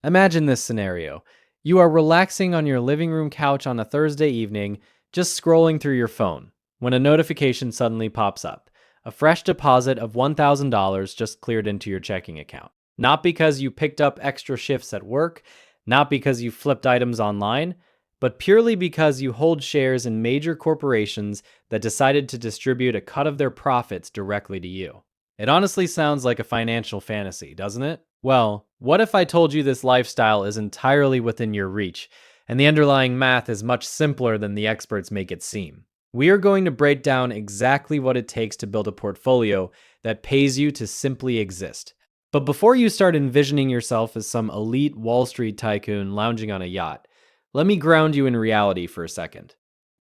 Imagine this scenario. You are relaxing on your living room couch on a Thursday evening, just scrolling through your phone, when a notification suddenly pops up. A fresh deposit of $1,000 just cleared into your checking account. Not because you picked up extra shifts at work, not because you flipped items online, but purely because you hold shares in major corporations that decided to distribute a cut of their profits directly to you. It honestly sounds like a financial fantasy, doesn't it? Well, what if I told you this lifestyle is entirely within your reach, and the underlying math is much simpler than the experts make it seem? We are going to break down exactly what it takes to build a portfolio that pays you to simply exist. But before you start envisioning yourself as some elite Wall Street tycoon lounging on a yacht, let me ground you in reality for a second.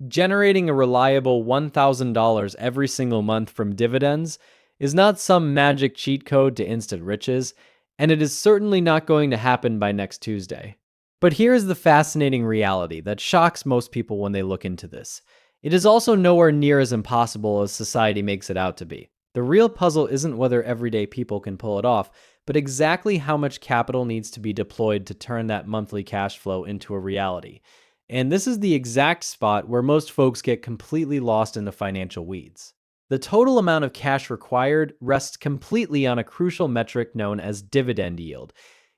Generating a reliable $1,000 every single month from dividends is not some magic cheat code to instant riches, and it is certainly not going to happen by next Tuesday. But here is the fascinating reality that shocks most people when they look into this. It is also nowhere near as impossible as society makes it out to be. The real puzzle isn't whether everyday people can pull it off, but exactly how much capital needs to be deployed to turn that monthly cash flow into a reality. And this is the exact spot where most folks get completely lost in the financial weeds. The total amount of cash required rests completely on a crucial metric known as dividend yield.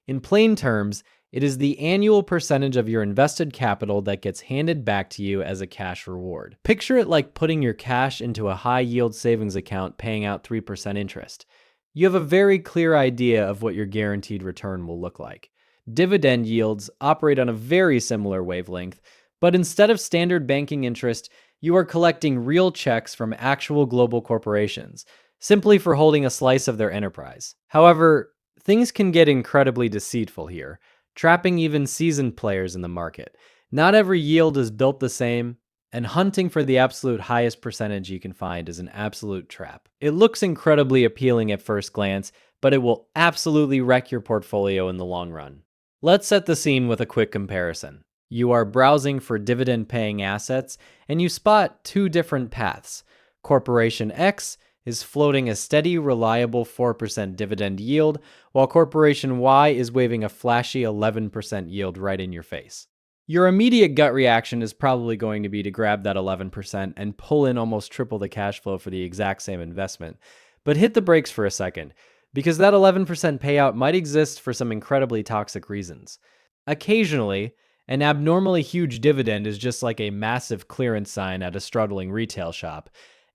In plain terms, it is the annual percentage of your invested capital that gets handed back to you as a cash reward. Picture it like putting your cash into a high-yield savings account paying out 3% interest. You have a very clear idea of what your guaranteed return will look like. Dividend yields operate on a very similar wavelength, but instead of standard banking interest, you are collecting real checks from actual global corporations, simply for holding a slice of their enterprise. However, things can get incredibly deceitful here, trapping even seasoned players in the market. Not every yield is built the same, and hunting for the absolute highest percentage you can find is an absolute trap. It looks incredibly appealing at first glance, but it will absolutely wreck your portfolio in the long run. Let's set the scene with a quick comparison. You are browsing for dividend-paying assets, and you spot two different paths. Corporation X is floating a steady, reliable 4% dividend yield, while Corporation Y is waving a flashy 11% yield right in your face. Your immediate gut reaction is probably going to be to grab that 11% and pull in almost triple the cash flow for the exact same investment. But hit the brakes for a second, because that 11% payout might exist for some incredibly toxic reasons. Occasionally, an abnormally huge dividend is just like a massive clearance sign at a struggling retail shop.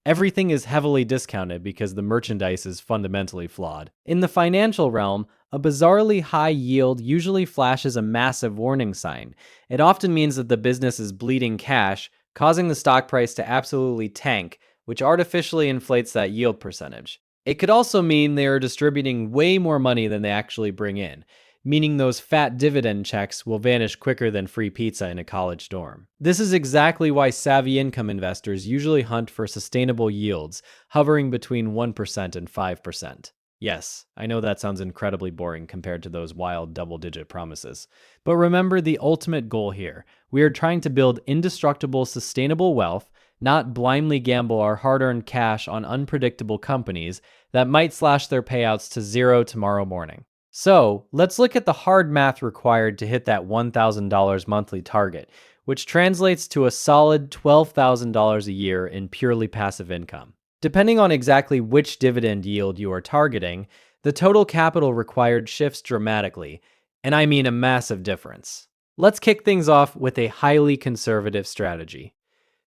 Everything is heavily discounted because the merchandise is fundamentally flawed. In the financial realm, a bizarrely high yield usually flashes a massive warning sign. It often means that the business is bleeding cash, causing the stock price to absolutely tank, which artificially inflates that yield percentage. It could also mean they are distributing way more money than they actually bring in, meaning those fat dividend checks will vanish quicker than free pizza in a college dorm. This is exactly why savvy income investors usually hunt for sustainable yields, hovering between 1% and 5%. Yes, I know that sounds incredibly boring compared to those wild double-digit promises. But remember the ultimate goal here. We are trying to build indestructible, sustainable wealth, not blindly gamble our hard-earned cash on unpredictable companies that might slash their payouts to zero tomorrow morning. So, let's look at the hard math required to hit that $1,000 monthly target, which translates to a solid $12,000 a year in purely passive income. Depending on exactly which dividend yield you are targeting, the total capital required shifts dramatically, and I mean a massive difference. Let's kick things off with a highly conservative strategy.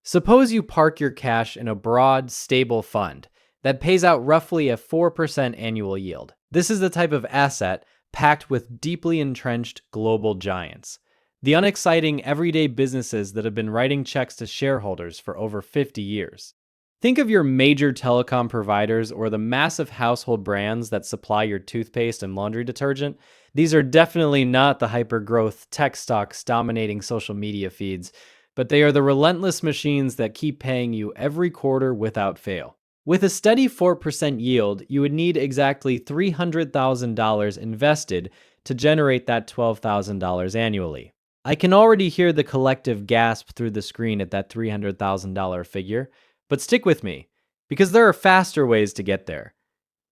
Suppose you park your cash in a broad, stable fund that pays out roughly a 4% annual yield. This is the type of asset packed with deeply entrenched global giants, the unexciting everyday businesses that have been writing checks to shareholders for over 50 years. Think of your major telecom providers or the massive household brands that supply your toothpaste and laundry detergent. These are definitely not the hyper-growth tech stocks dominating social media feeds, but they are the relentless machines that keep paying you every quarter without fail. With a steady 4% yield, you would need exactly $300,000 invested to generate that $12,000 annually. I can already hear the collective gasp through the screen at that $300,000 figure, but stick with me, because there are faster ways to get there.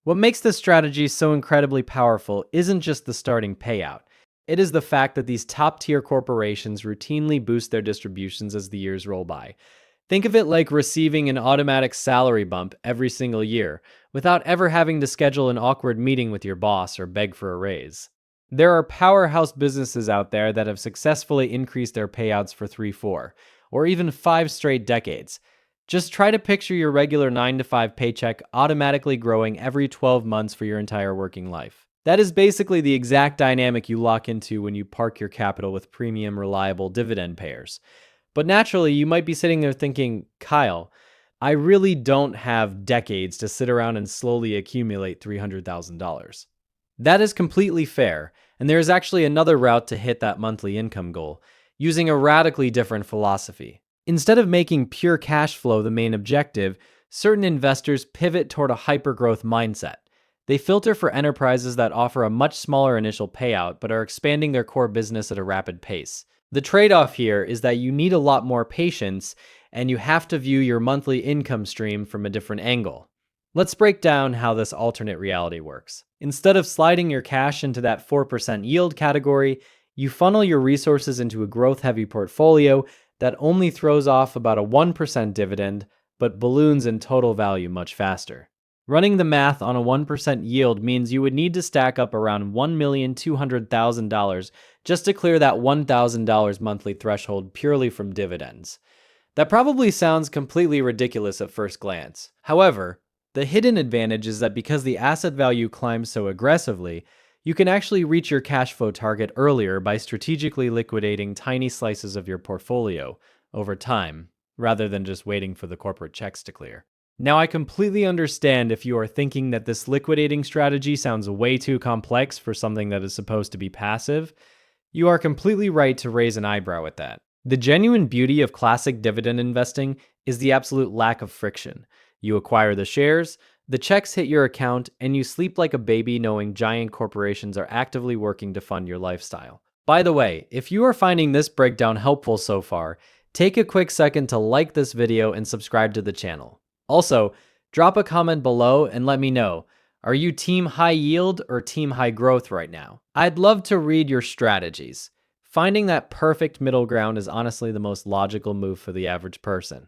What makes this strategy so incredibly powerful isn't just the starting payout. It is the fact that these top tier corporations routinely boost their distributions as the years roll by. Think of it like receiving an automatic salary bump every single year without ever having to schedule an awkward meeting with your boss or beg for a raise. There are powerhouse businesses out there that have successfully increased their payouts for 3, 4, or even 5 straight decades. Just try to picture your regular 9 to 5 paycheck automatically growing every 12 months for your entire working life. That is basically the exact dynamic you lock into when you park your capital with premium, reliable dividend payers. But naturally, you might be sitting there thinking, Kyle, I really don't have decades to sit around and slowly accumulate $300,000. That is completely fair, and there is actually another route to hit that monthly income goal, using a radically different philosophy. Instead of making pure cash flow the main objective, certain investors pivot toward a hyper-growth mindset. They filter for enterprises that offer a much smaller initial payout but are expanding their core business at a rapid pace. The trade-off here is that you need a lot more patience and you have to view your monthly income stream from a different angle. Let's break down how this alternate reality works. Instead of sliding your cash into that 4% yield category, you funnel your resources into a growth-heavy portfolio that only throws off about a 1% dividend, but balloons in total value much faster. Running the math on a 1% yield means you would need to stack up around $1,200,000 just to clear that $1,000 monthly threshold purely from dividends. That probably sounds completely ridiculous at first glance. However, the hidden advantage is that because the asset value climbs so aggressively, you can actually reach your cash flow target earlier by strategically liquidating tiny slices of your portfolio over time, rather than just waiting for the corporate checks to clear. Now, I completely understand if you are thinking that this liquidating strategy sounds way too complex for something that is supposed to be passive. You are completely right to raise an eyebrow at that. The genuine beauty of classic dividend investing is the absolute lack of friction. You acquire the shares, the checks hit your account, and you sleep like a baby knowing giant corporations are actively working to fund your lifestyle. By the way, if you are finding this breakdown helpful so far, take a quick second to like this video and subscribe to the channel. Also, drop a comment below and let me know, are you team high yield or team high growth right now? I'd love to read your strategies. Finding that perfect middle ground is honestly the most logical move for the average person.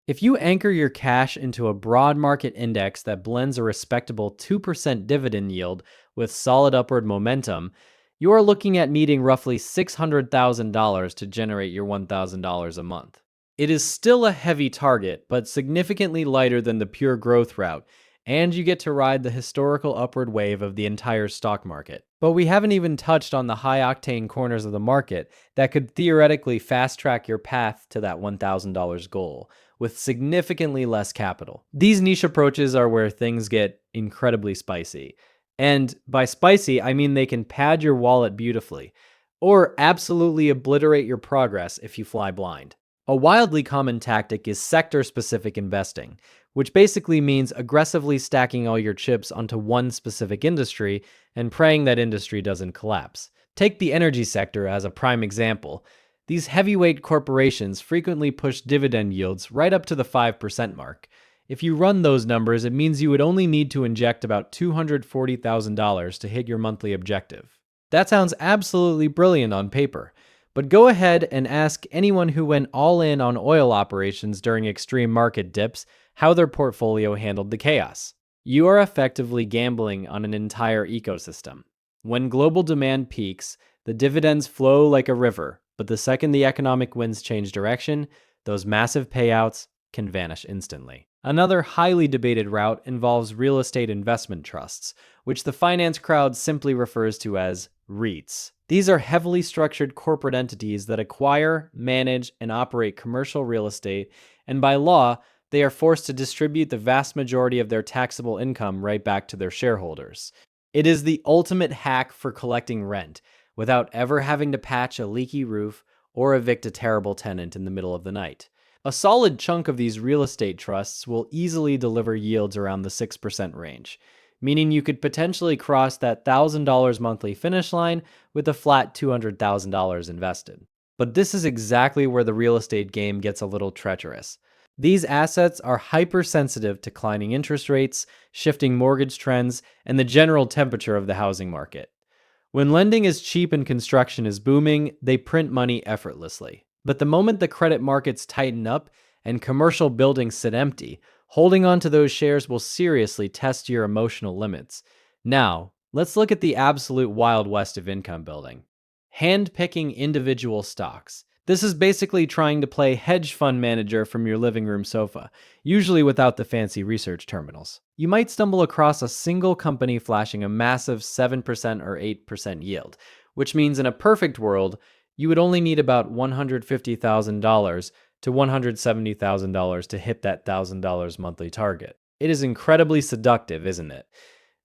If you anchor your cash into a broad market index that blends a respectable 2% dividend yield with solid upward momentum, you are looking at needing roughly $600,000 to generate your $1,000 a month. It is still a heavy target, but significantly lighter than the pure growth route, and you get to ride the historical upward wave of the entire stock market. But we haven't even touched on the high-octane corners of the market that could theoretically fast-track your path to that $1,000 goal, with significantly less capital. These niche approaches are where things get incredibly spicy. And by spicy, I mean they can pad your wallet beautifully, or absolutely obliterate your progress if you fly blind. A wildly common tactic is sector-specific investing, which basically means aggressively stacking all your chips onto one specific industry and praying that industry doesn't collapse. Take the energy sector as a prime example. These heavyweight corporations frequently push dividend yields right up to the 5% mark. If you run those numbers, it means you would only need to inject about $240,000 to hit your monthly objective. That sounds absolutely brilliant on paper. But go ahead and ask anyone who went all in on oil operations during extreme market dips how their portfolio handled the chaos. You are effectively gambling on an entire ecosystem. When global demand peaks, the dividends flow like a river, but the second the economic winds change direction, those massive payouts can vanish instantly. Another highly debated route involves real estate investment trusts, which the finance crowd simply refers to as REITs. These are heavily structured corporate entities that acquire, manage, and operate commercial real estate, and by law, they are forced to distribute the vast majority of their taxable income right back to their shareholders. It is the ultimate hack for collecting rent, without ever having to patch a leaky roof or evict a terrible tenant in the middle of the night. A solid chunk of these real estate trusts will easily deliver yields around the 6% range, meaning you could potentially cross that $1,000 monthly finish line with a flat $200,000 invested. But this is exactly where the real estate game gets a little treacherous. These assets are hypersensitive to declining interest rates, shifting mortgage trends, and the general temperature of the housing market. When lending is cheap and construction is booming, they print money effortlessly. But the moment the credit markets tighten up and commercial buildings sit empty, holding on to those shares will seriously test your emotional limits. Now, let's look at the absolute wild west of income building. Hand-picking individual stocks. This is basically trying to play hedge fund manager from your living room sofa, usually without the fancy research terminals. You might stumble across a single company flashing a massive 7% or 8% yield, which means in a perfect world, you would only need about $150,000 to $170,000 to hit that $1,000 monthly target. It is incredibly seductive, isn't it?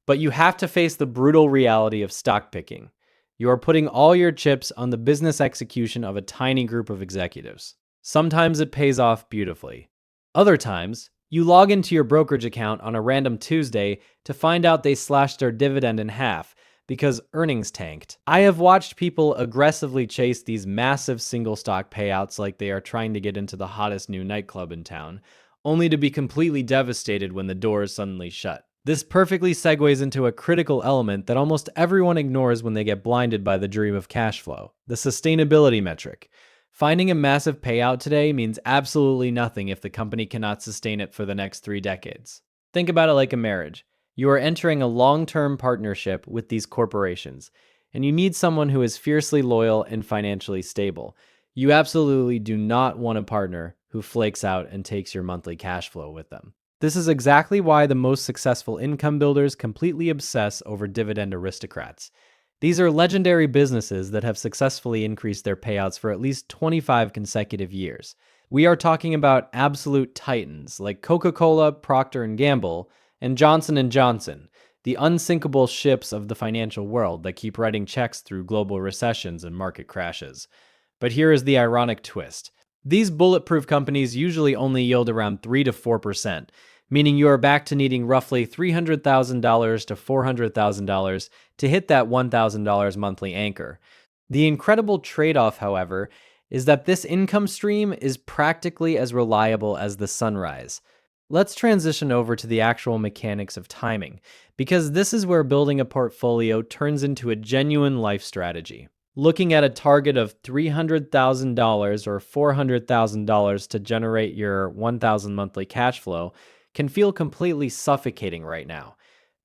But you have to face the brutal reality of stock picking. You are putting all your chips on the business execution of a tiny group of executives. Sometimes it pays off beautifully. Other times, you log into your brokerage account on a random Tuesday to find out they slashed their dividend in half because earnings tanked. I have watched people aggressively chase these massive single stock payouts like they are trying to get into the hottest new nightclub in town, only to be completely devastated when the doors suddenly shut. This perfectly segues into a critical element that almost everyone ignores when they get blinded by the dream of cash flow: the sustainability metric. Finding a massive payout today means absolutely nothing if the company cannot sustain it for the next 3 decades. Think about it like a marriage. You are entering a long-term partnership with these corporations, and you need someone who is fiercely loyal and financially stable. You absolutely do not want a partner who flakes out and takes your monthly cash flow with them. This is exactly why the most successful income builders completely obsess over dividend aristocrats. These are legendary businesses that have successfully increased their payouts for at least 25 consecutive years. We are talking about absolute titans like Coca-Cola, Procter & Gamble, and Johnson & Johnson, the unsinkable ships of the financial world that keep writing checks through global recessions and market crashes. But here is the ironic twist. These bulletproof companies usually only yield around 3 to 4%, meaning you are back to needing roughly $300,000 to $400,000 to hit that $1,000 monthly anchor. The incredible trade-off, however, is that this income stream is practically as reliable as the sunrise. Let's transition over to the actual mechanics of timing, because this is where building a portfolio turns into a genuine life strategy. Looking at a target of $300,000 or $400,000 to generate your $1,000 monthly cash flow can feel completely suffocating right now.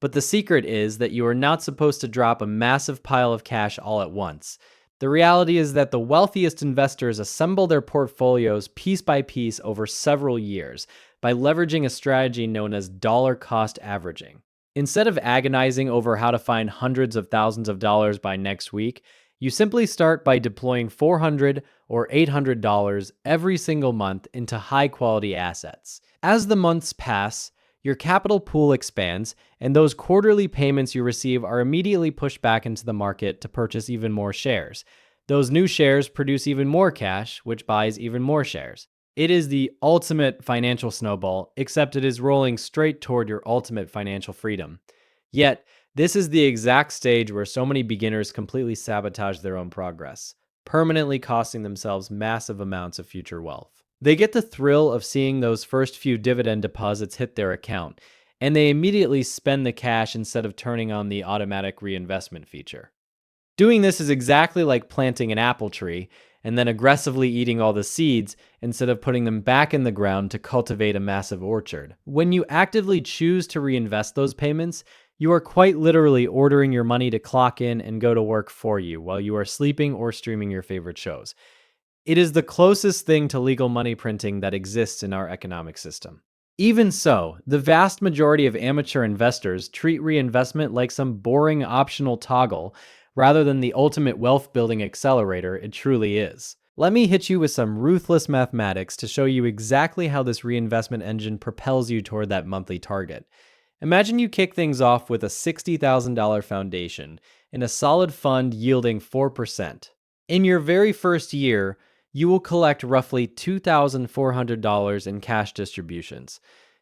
But the secret is that you are not supposed to drop a massive pile of cash all at once. The reality is that the wealthiest investors assemble their portfolios piece by piece over several years by leveraging a strategy known as dollar cost averaging. Instead of agonizing over how to find hundreds of thousands of dollars by next week, you simply start by deploying $400 or $800 every single month into high-quality assets. As the months pass, your capital pool expands, and those quarterly payments you receive are immediately pushed back into the market to purchase even more shares. Those new shares produce even more cash, which buys even more shares. It is the ultimate financial snowball, except it is rolling straight toward your ultimate financial freedom. Yet, this is the exact stage where so many beginners completely sabotage their own progress, permanently costing themselves massive amounts of future wealth. They get the thrill of seeing those first few dividend deposits hit their account, and they immediately spend the cash instead of turning on the automatic reinvestment feature. Doing this is exactly like planting an apple tree and then aggressively eating all the seeds instead of putting them back in the ground to cultivate a massive orchard. When you actively choose to reinvest those payments, you are quite literally ordering your money to clock in and go to work for you while you are sleeping or streaming your favorite shows. It is the closest thing to legal money printing that exists in our economic system. Even so, the vast majority of amateur investors treat reinvestment like some boring optional toggle rather than the ultimate wealth-building accelerator it truly is. Let me hit you with some ruthless mathematics to show you exactly how this reinvestment engine propels you toward that monthly target. Imagine you kick things off with a $60,000 foundation and a solid fund yielding 4%. In your very first year, you will collect roughly $2,400 in cash distributions.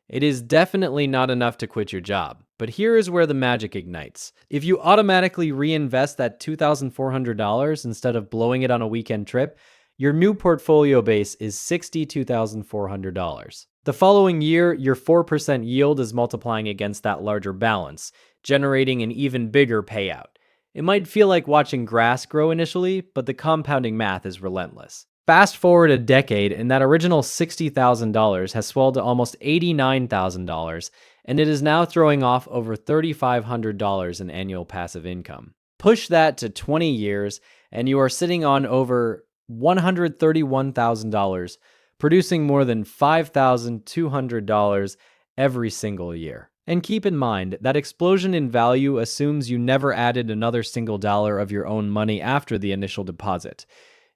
It is definitely not enough to quit your job, but here is where the magic ignites. If you automatically reinvest that $2,400 instead of blowing it on a weekend trip, your new portfolio base is $62,400. The following year, your 4% yield is multiplying against that larger balance, generating an even bigger payout. It might feel like watching grass grow initially, but the compounding math is relentless. Fast forward a decade, and that original $60,000 has swelled to almost $89,000, and it is now throwing off over $3,500 in annual passive income. Push that to 20 years, and you are sitting on over $131,000, producing more than $5,200 every single year. And keep in mind, that explosion in value assumes you never added another single dollar of your own money after the initial deposit.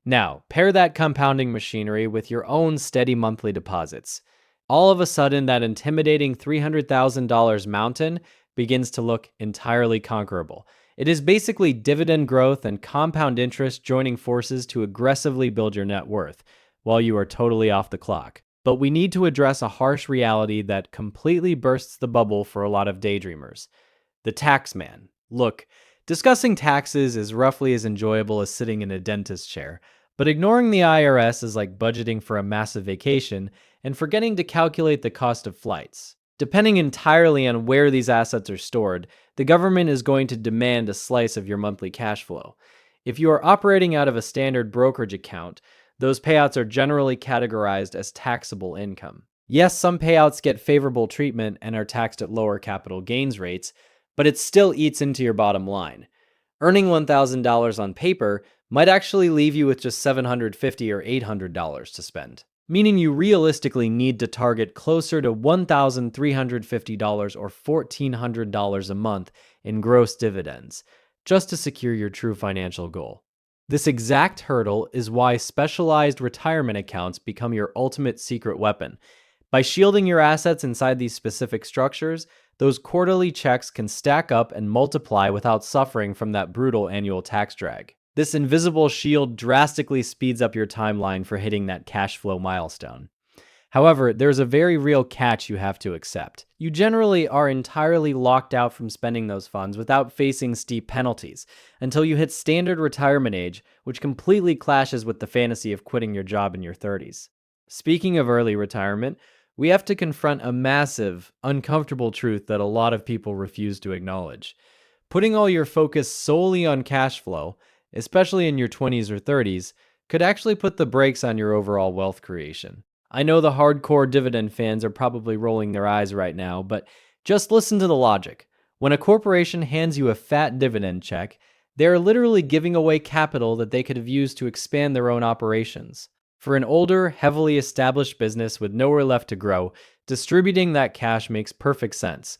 Now, pair that compounding machinery with your own steady monthly deposits. All of a sudden, that intimidating $300,000 mountain begins to look entirely conquerable. It is basically dividend growth and compound interest joining forces to aggressively build your net worth, while you are totally off the clock. But we need to address a harsh reality that completely bursts the bubble for a lot of daydreamers. The tax man. Look, discussing taxes is roughly as enjoyable as sitting in a dentist chair, but ignoring the IRS is like budgeting for a massive vacation and forgetting to calculate the cost of flights. Depending entirely on where these assets are stored, the government is going to demand a slice of your monthly cash flow. If you are operating out of a standard brokerage account, those payouts are generally categorized as taxable income. Yes, some payouts get favorable treatment and are taxed at lower capital gains rates, but it still eats into your bottom line. Earning $1,000 on paper might actually leave you with just $750 or $800 to spend, meaning you realistically need to target closer to $1,350 or $1,400 a month in gross dividends, just to secure your true financial goal. This exact hurdle is why specialized retirement accounts become your ultimate secret weapon. By shielding your assets inside these specific structures, those quarterly checks can stack up and multiply without suffering from that brutal annual tax drag. This invisible shield drastically speeds up your timeline for hitting that cash flow milestone. However, there's a very real catch you have to accept. You generally are entirely locked out from spending those funds without facing steep penalties until you hit standard retirement age, which completely clashes with the fantasy of quitting your job in your 30s. Speaking of early retirement, we have to confront a massive, uncomfortable truth that a lot of people refuse to acknowledge. Putting all your focus solely on cash flow, especially in your 20s or 30s, could actually put the brakes on your overall wealth creation. I know the hardcore dividend fans are probably rolling their eyes right now, but just listen to the logic. When a corporation hands you a fat dividend check, they are literally giving away capital that they could have used to expand their own operations. For an older, heavily established business with nowhere left to grow, distributing that cash makes perfect sense.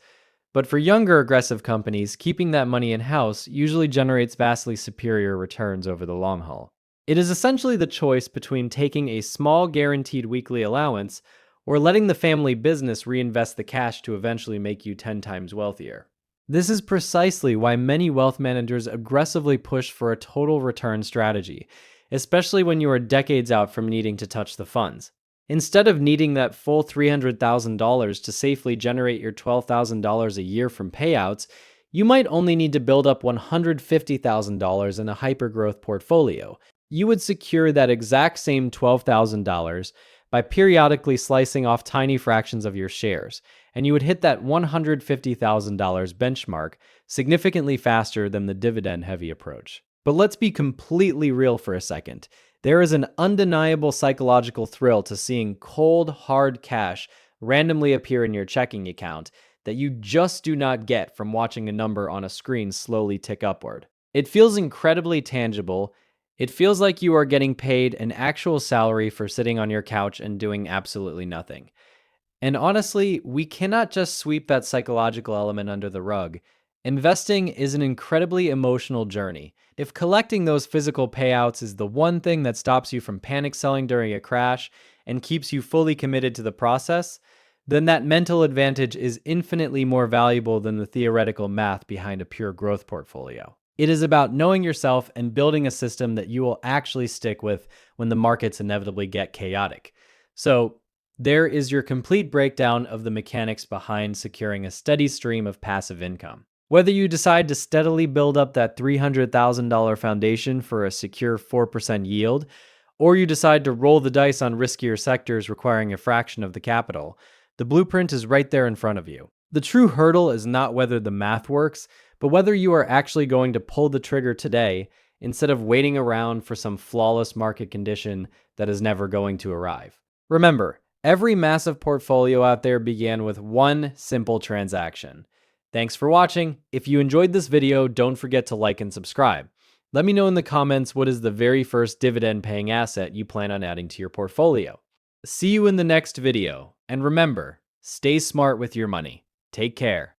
But for younger, aggressive companies, keeping that money in-house usually generates vastly superior returns over the long haul. It is essentially the choice between taking a small guaranteed weekly allowance or letting the family business reinvest the cash to eventually make you 10 times wealthier. This is precisely why many wealth managers aggressively push for a total return strategy, especially when you are decades out from needing to touch the funds. Instead of needing that full $300,000 to safely generate your $12,000 a year from payouts, you might only need to build up $150,000 in a hypergrowth portfolio. You would secure that exact same $12,000 by periodically slicing off tiny fractions of your shares, and you would hit that $150,000 benchmark significantly faster than the dividend-heavy approach. But let's be completely real for a second. There is an undeniable psychological thrill to seeing cold, hard cash randomly appear in your checking account that you just do not get from watching a number on a screen slowly tick upward. It feels incredibly tangible. It feels like you are getting paid an actual salary for sitting on your couch and doing absolutely nothing. And honestly, we cannot just sweep that psychological element under the rug. Investing is an incredibly emotional journey. If collecting those physical payouts is the one thing that stops you from panic selling during a crash and keeps you fully committed to the process, then that mental advantage is infinitely more valuable than the theoretical math behind a pure growth portfolio. It is about knowing yourself and building a system that you will actually stick with when the markets inevitably get chaotic. So, there is your complete breakdown of the mechanics behind securing a steady stream of passive income. Whether you decide to steadily build up that $300,000 foundation for a secure 4% yield, or you decide to roll the dice on riskier sectors requiring a fraction of the capital, the blueprint is right there in front of you. The true hurdle is not whether the math works, but whether you are actually going to pull the trigger today instead of waiting around for some flawless market condition that is never going to arrive. Remember, every massive portfolio out there began with one simple transaction. Thanks for watching. If you enjoyed this video, don't forget to like and subscribe. Let me know in the comments what is the very first dividend paying asset you plan on adding to your portfolio. See you in the next video, and remember, stay smart with your money. Take care.